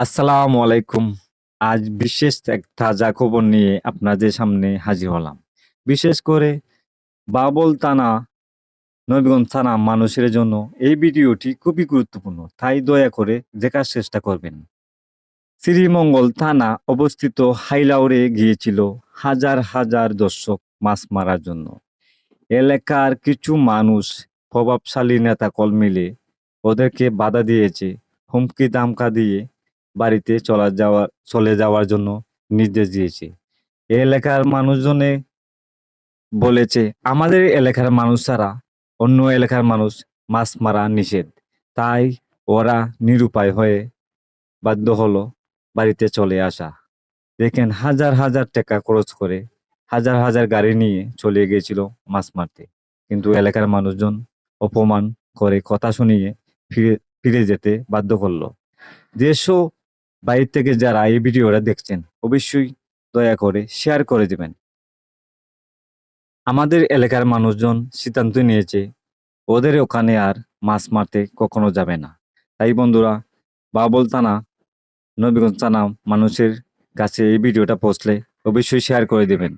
আসসালামু আলাইকুম। আজ বিশেষ এক তাজা খবর নিয়ে আপনাদের সামনে হাজির হলাম। বিশেষ করে বাবুল থানা, নবীগঞ্জ থানা মানুষের জন্য এই ভিডিওটি খুবই গুরুত্বপূর্ণ। তাই দয়া করে দেখার চেষ্টা করবেন। শ্রীমঙ্গল থানা অবস্থিত হাইলাউড়ে গিয়েছিল হাজার হাজার দর্শক মাছ মারার জন্য। এলাকার কিছু মানুষ প্রভাবশালী নেতাকল মিলে ওদেরকে বাধা দিয়েছে, হুমকি দামকা দিয়ে বাড়িতে চলে যাওয়ার জন্য নির্দেশ দিয়েছে। এই এলাকার মানুষজনে বলেছে, আমাদের এলাকার মানুষ ছাড়া অন্য এলাকার মানুষ মাছ মারা নিষেধ। তাই ওরা নিরুপায় হয়ে বাধ্য হলো বাড়িতে চলে আসা। দেখেন, হাজার হাজার টাকা খরচ করে হাজার হাজার গাড়ি নিয়ে চলে গিয়েছিল মাছ মারতে, কিন্তু এলাকার মানুষজন অপমান করে কথা শুনিয়ে ফিরে ফিরে যেতে বাধ্য করলো। দেশ ও বাইরে থেকে যারা এই ভিডিওটা দেখছেন, অবশ্যই দয়া করে শেয়ার করে দিবেন। আমাদের এলাকার মানুষজন সিদ্ধান্ত নিয়েছে ওদের ওখানে আর মাছ মারতে কখনো যাবে না। তাই বন্ধুরা, বাবুল থানা, নবীগঞ্জ থানা মানুষের কাছে এই ভিডিওটা পৌঁছলে অবশ্যই শেয়ার করে দিবেন।